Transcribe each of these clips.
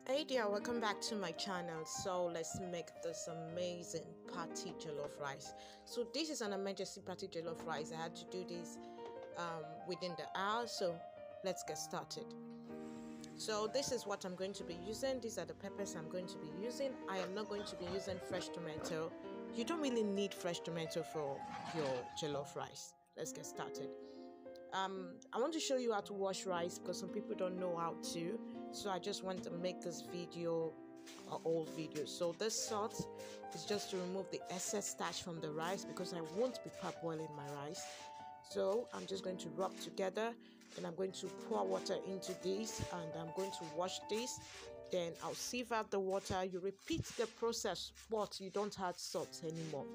Hey dear, welcome back to my channel. So let's make this amazing party jollof rice. So this is an emergency party jollof rice. I had to do this within the hour, so let's get started. So this is what I'm going to be using. These are the peppers I'm going to be using. I am not going to be using fresh tomato. You don't really need fresh tomato for your jollof rice. Let's get started. I want to show you how to wash rice because some people don't know how to, so I just want to make this video an old video. So this salt is just to remove the excess starch from the rice because I won't be parboiling my rice. So I'm just going to rub together, and I'm going to pour water into this, and I'm going to wash this. Then I'll sieve out the water. You repeat the process, but you don't add salt anymore.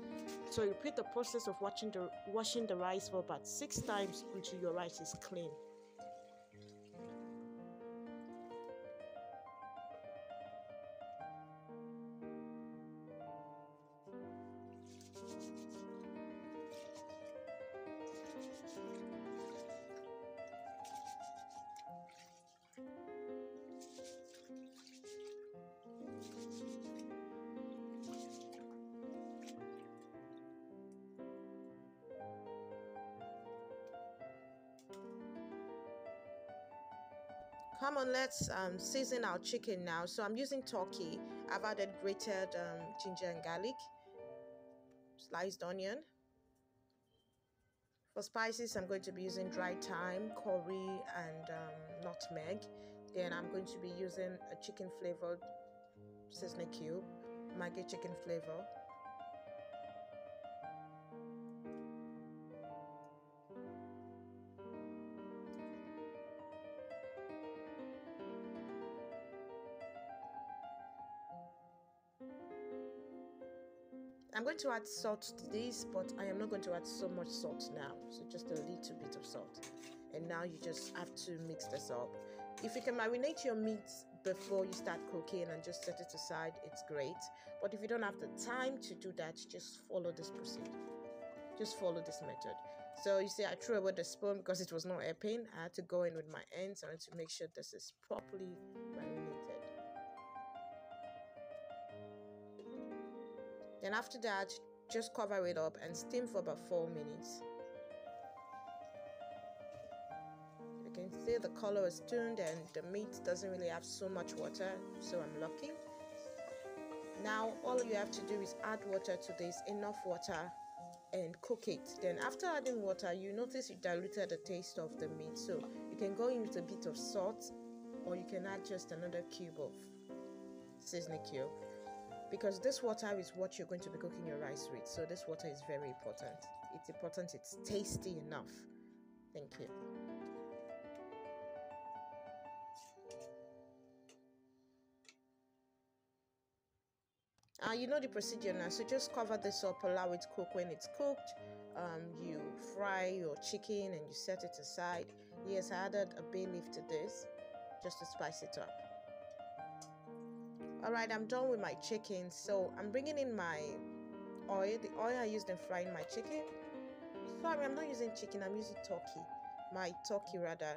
So you repeat the process of washing the rice for about 6 times until your rice is clean. Come on, let's season our chicken now. So I'm using turkey. I've added grated ginger and garlic, sliced onion. For spices, I'm going to be using dry thyme, curry, and nutmeg. Then I'm going to be using a chicken flavored seasoning cube, MAGGIE chicken flavor. I'm going to add salt to this, but I am not going to add so much salt now. So just a little bit of salt. And now you just have to mix this up. If you can marinate your meat before you start cooking and just set it aside, it's great. But if you don't have the time to do that, just follow this procedure. Just follow this method. So you see, I threw away the spoon because it was not helping. I had to go in with my hands. I want to make sure this is properly marinated. Then after that, just cover it up and steam for about 4 minutes. You can see the color is tuned and the meat doesn't really have so much water, so I'm lucky. Now all you have to do is add water to this, enough water, and cook it. Then after adding water, you notice you diluted the taste of the meat, so you can go in with a bit of salt, or you can add just another cube of seasoning cube. Because this water is what you're going to be cooking your rice with. So this water is very important. It's important it's tasty enough. Thank you. You know the procedure now. So just cover this up, allow it to cook. When it's cooked, you fry your chicken and you set it aside. Yes, I added a bay leaf to this just to spice it up. Alright, I'm done with my chicken, so I'm bringing in my oil, the oil I used in frying my chicken. Sorry, I'm not using chicken, I'm using turkey. My turkey rather.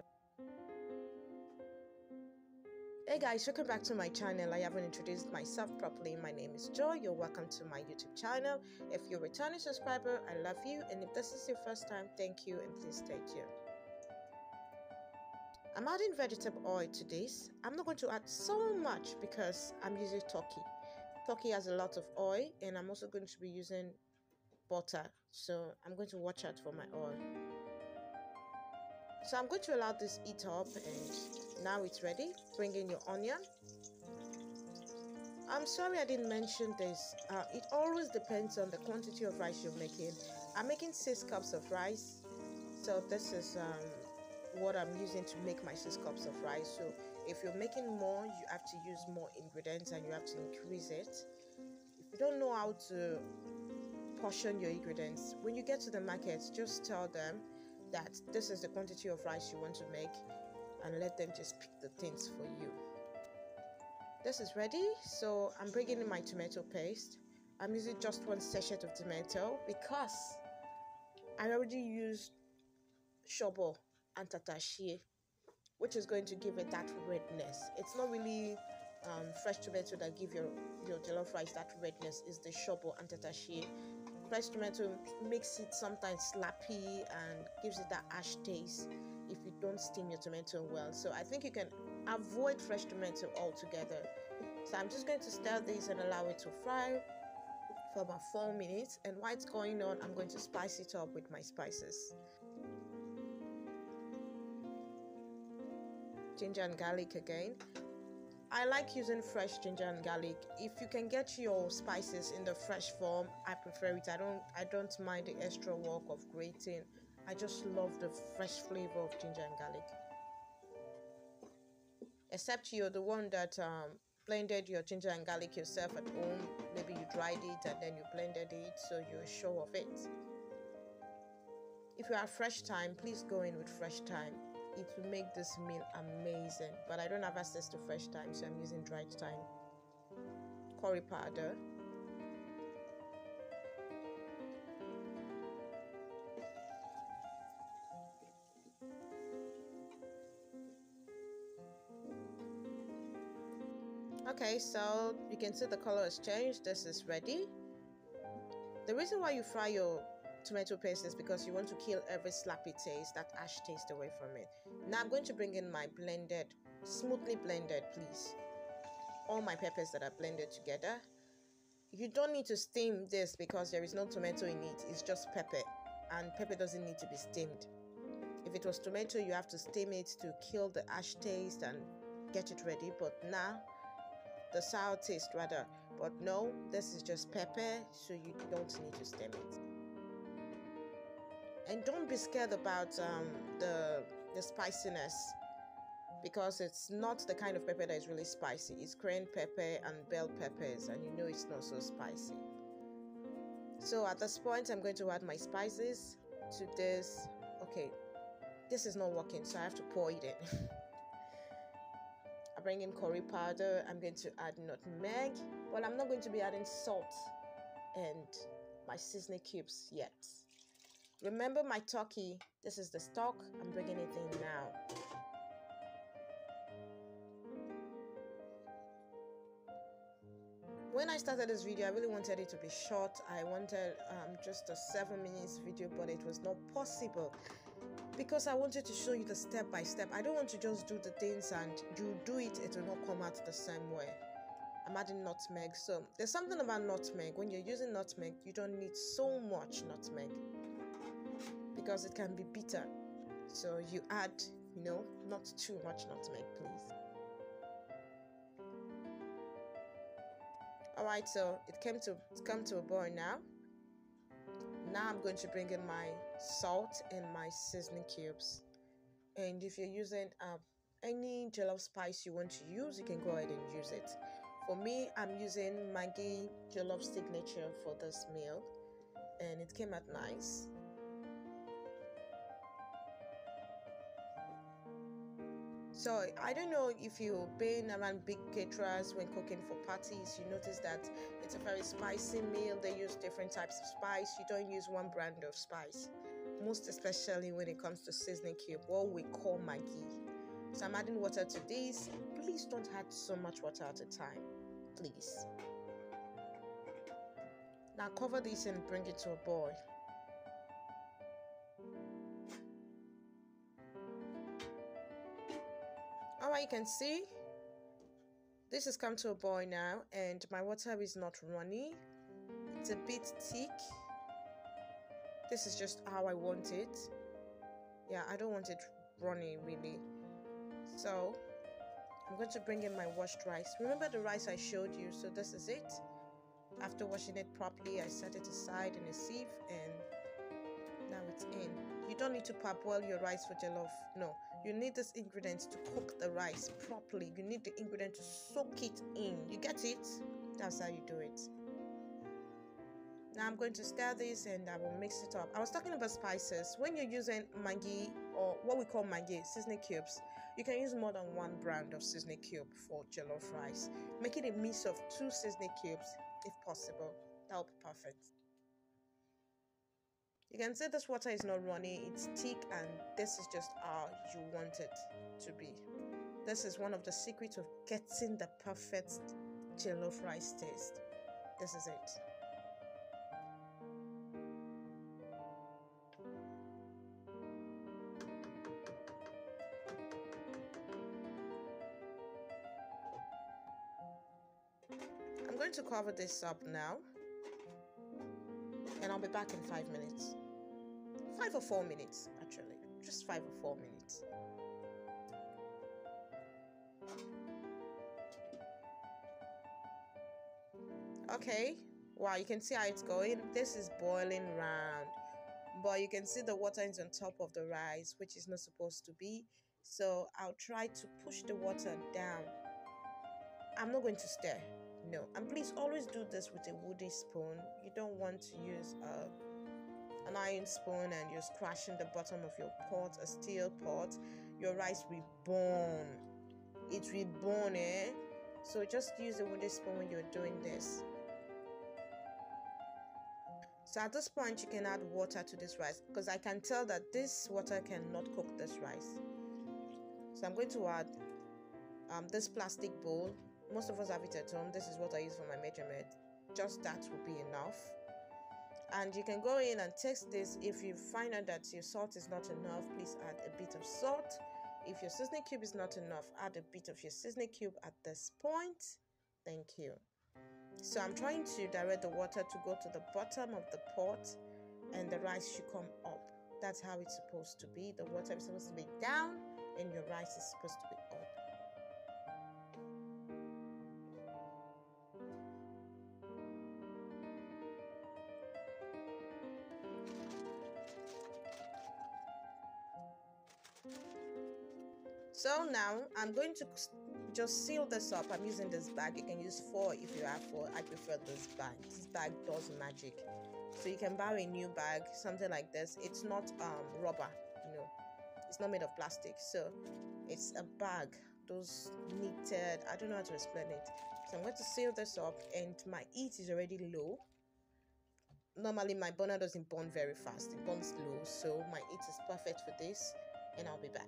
Hey guys, welcome back to my channel. I haven't introduced myself properly. My name is Joy. You're welcome to my YouTube channel. If you're a returning subscriber, I love you. And if this is your first time, thank you and please stay tuned. I'm adding vegetable oil to this. I'm not going to add so much because I'm using turkey. Turkey has a lot of oil, and I'm also going to be using butter. So I'm going to watch out for my oil. So I'm going to allow this heat up, and now it's ready. Bring in your onion. I'm sorry I didn't mention this. It always depends on the quantity of rice you're making. I'm making 6 cups of rice. So this is what I'm using to make my 6 cups of rice. So if you're making more, you have to use more ingredients and you have to increase it. If you don't know how to portion your ingredients, when you get to the market, just tell them that this is the quantity of rice you want to make and let them just pick the things for you. This is ready, so I'm bringing in my tomato paste. I'm using just 1 sachet of tomato because I already used shobo and tatashi, which is going to give it that redness. It's not really fresh tomato that give your jollof rice that redness is the shobo and tatashi. Fresh tomato makes it sometimes slappy and gives it that ash taste if you don't steam your tomato well. So I think you can avoid fresh tomato altogether. So I'm just going to stir this and allow it to fry for about 4 minutes, and while it's going on, I'm going to spice it up with my spices. Ginger and garlic again. I like using fresh ginger and garlic. If you can get your spices in the fresh form, I prefer it. I don't mind the extra work of grating. I just love the fresh flavor of ginger and garlic. Except you're the one that blended your ginger and garlic yourself at home. Maybe you dried it and then you blended it, so you're sure of it. If you have fresh thyme, please go in with fresh thyme. It will make this meal amazing, but I don't have access to fresh thyme, so I'm using dried thyme. Curry powder. Okay, so you can see the color has changed. This is ready. The reason why you fry your tomato paste is because you want to kill every slappy taste, that ash taste away from it. Now I'm going to bring in my blended, smoothly blended, please, all my peppers that are blended together. You don't need to steam this because there is no tomato in it. It's just pepper, and pepper doesn't need to be steamed. If it was tomato, you have to steam it to kill the ash taste and get it ready, but now the sour taste rather. But no, this is just pepper, so you don't need to steam it. And don't be scared about the spiciness, because it's not the kind of pepper that is really spicy. It's cayenne pepper and bell peppers, and you know it's not so spicy. So at this point, I'm going to add my spices to this. Okay, this is not working, so I have to pour it in. I bring in curry powder. I'm going to add nutmeg, but I'm not going to be adding salt and my seasoning cubes yet. Remember my turkey, this is the stock, I'm bringing it in now. When I started this video, I really wanted it to be short. I wanted just a 7 minutes video, but it was not possible because I wanted to show you the step by step. I don't want to just do the things and you do it, it will not come out the same way. I'm adding nutmeg. So there's something about nutmeg. When you're using nutmeg, you don't need so much nutmeg because it can be bitter. So you add, not too much nutmeg, please. Alright, so it's come to a boil now. Now I'm going to bring in my salt and my seasoning cubes. And if you're using any jollof spice you want to use, you can go ahead and use it. For me, I'm using MAGGIE Jollof Signature for this meal, and it came out nice. So I don't know if you've been around big caterers when cooking for parties, you notice that it's a very spicy meal. They use different types of spice. You don't use one brand of spice, most especially when it comes to seasoning cube, what we call MAGGIE. So I'm adding water to this. Please don't add so much water at a time, please. Now cover this and bring it to a boil. Alright, you can see this has come to a boil now, and my water is not runny. It's a bit thick. This is just how I want it. Yeah, I don't want it runny really. So I'm going to bring in my washed rice. Remember the rice I showed you? So this is it. After washing it properly, I set it aside in a sieve, and now it's in. You don't need to parboil your rice for jollof. No, you need this ingredient to cook the rice properly. You need the ingredient to soak it in. You get it? That's how you do it. Now I'm going to stir this and I will mix it up. I was talking about spices. When you're using MAGGIE, or what we call MAGGIE, seasoning cubes, you can use more than one brand of seasoning cube for jollof rice. Make it a mix of 2 seasoning cubes if possible. That will be perfect. You can see this water is not runny, it's thick, and this is just how you want it to be. This is one of the secrets of getting the perfect jollof rice taste. This is it. I'm going to cover this up now, and I'll be back in 5 minutes. 5 or 4 minutes, actually. Just 5 or 4 minutes. Okay, wow, you can see how it's going. This is boiling round, but you can see the water is on top of the rice, which is not supposed to be. So I'll try to push the water down. I'm not going to stir, no. And please always do this with a wooden spoon. You don't want to use an iron spoon and you're scratching the bottom of your pot, a steel pot. Your rice will burn. It will burn, eh? So just use a wooden spoon when you're doing this. So at this point, you can add water to this rice, because I can tell that this water cannot cook this rice. So I'm going to add this plastic bowl. Most of us have it at home. This is what I use for my measurement. Just that will be enough. And you can go in and taste this. If you find out that your salt is not enough, please add a bit of salt. If your seasoning cube is not enough, add a bit of your seasoning cube at this point. Thank you. So I'm trying to direct the water to go to the bottom of the pot, and the rice should come up. That's how it's supposed to be. The water is supposed to be down and your rice is supposed to be up. So now I'm going to just seal this up. I'm using this bag. You can use 4 if you have 4. I prefer this bag. This bag does magic. So you can buy a new bag, something like this. It's not rubber, no. It's not made of plastic. So it's a bag, those knitted, I don't know how to explain it. So I'm going to seal this up, and my heat is already low. Normally my burner doesn't burn very fast. It burns low, so my heat is perfect for this, and I'll be back.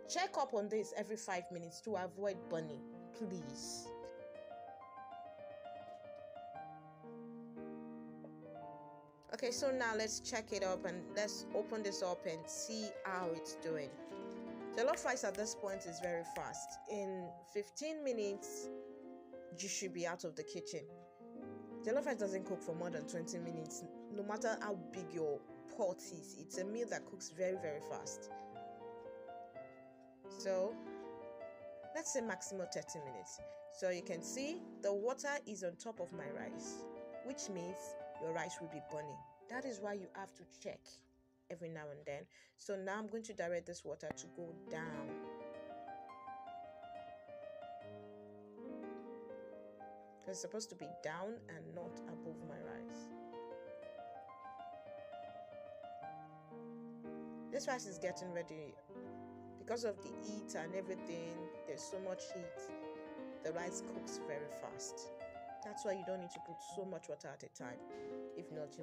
Check up on this every 5 minutes to avoid burning, please. Okay, so now let's check it up and let's open this up and see how it's doing. Jollof rice at this point is very fast. In 15 minutes, you should be out of the kitchen. Jollof rice doesn't cook for more than 20 minutes. No matter how big your pot is, it's a meal that cooks very, very fast. So let's say maximum 30 minutes. So you can see the water is on top of my rice, which means your rice will be burning. That is why you have to check every now and then. So now I'm going to direct this water to go down. It's supposed to be down and not above my rice. This rice is getting ready. Because of the heat and everything, there's so much heat, the rice cooks very fast. That's why you don't need to put so much water at a time. If not,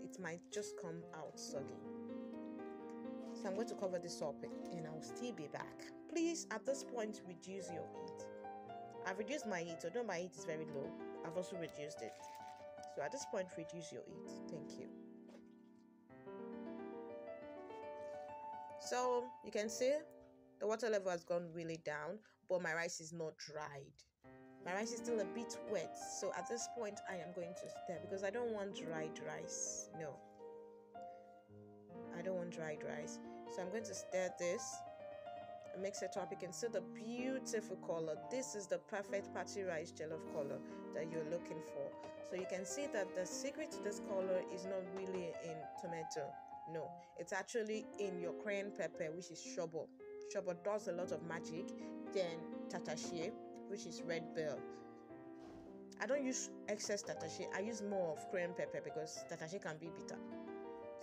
it might just come out soggy. So I'm going to cover this up and I'll still be back. Please, at this point, reduce your heat. I've reduced my heat, although my heat is very low. I've also reduced it. So at this point, reduce your heat. Thank you. So you can see the water level has gone really down, but my rice is not dried. My rice is still a bit wet. So at this point, I am going to stir because I don't want dried rice. No. I don't want dried rice. So I'm going to stir this and mix it up. You can see the beautiful color. This is the perfect party rice jollof color that you're looking for. So you can see that the secret to this color is not really in tomato. No, it's actually in your cayenne pepper, which is shobo. Shobo does a lot of magic. Then tatache, which is red bell. I don't use excess tatache. I use more of cayenne pepper because tatache can be bitter.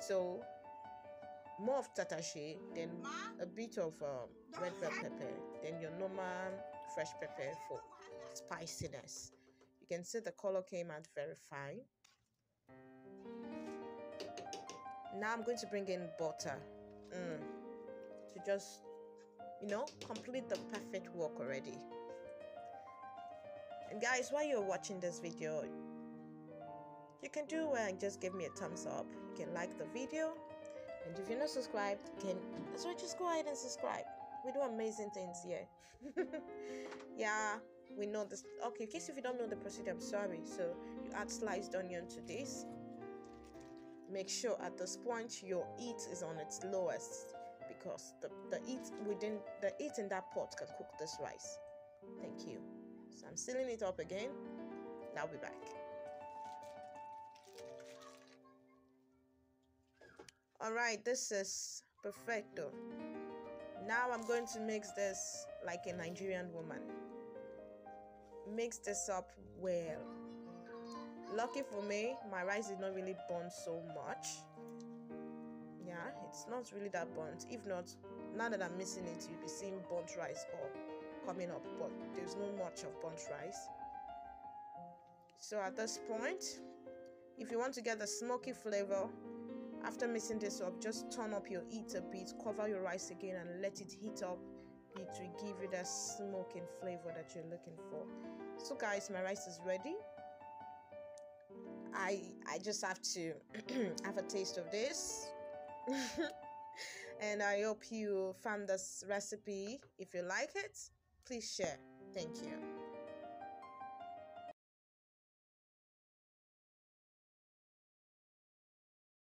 So more of tatache, then a bit of red bell pepper, then your normal fresh pepper for spiciness. You can see the color came out very fine. Now I'm going to bring in butter to just complete the perfect work already. And guys, while you're watching this video, you can do and just give me a thumbs up. You can like the video, and if you're not subscribed, so just go ahead and subscribe. We do amazing things here. Yeah, we know this. Okay, in case if you don't know the procedure, I'm sorry. So you add sliced onion to this. Make sure at this point your heat is on its lowest, because the heat in that pot can cook this rice. Thank you. So I'm sealing it up again. I'll be back. All right, this is perfecto. Now I'm going to mix this like a Nigerian woman. Mix this up well. Lucky for me, my rice is not really burnt so much. Yeah, it's not really that burnt. If not, now that I'm mixing it, you'll be seeing burnt rice all coming up, but there's not much of burnt rice. So at this point, if you want to get the smoky flavor, after mixing this up, just turn up your heat a bit, cover your rice again and let it heat up. It will give you that smoking flavor that you're looking for. So guys, my rice is ready. I just have to have a taste of this. And I hope you found this recipe. If you like it, please share. Thank you.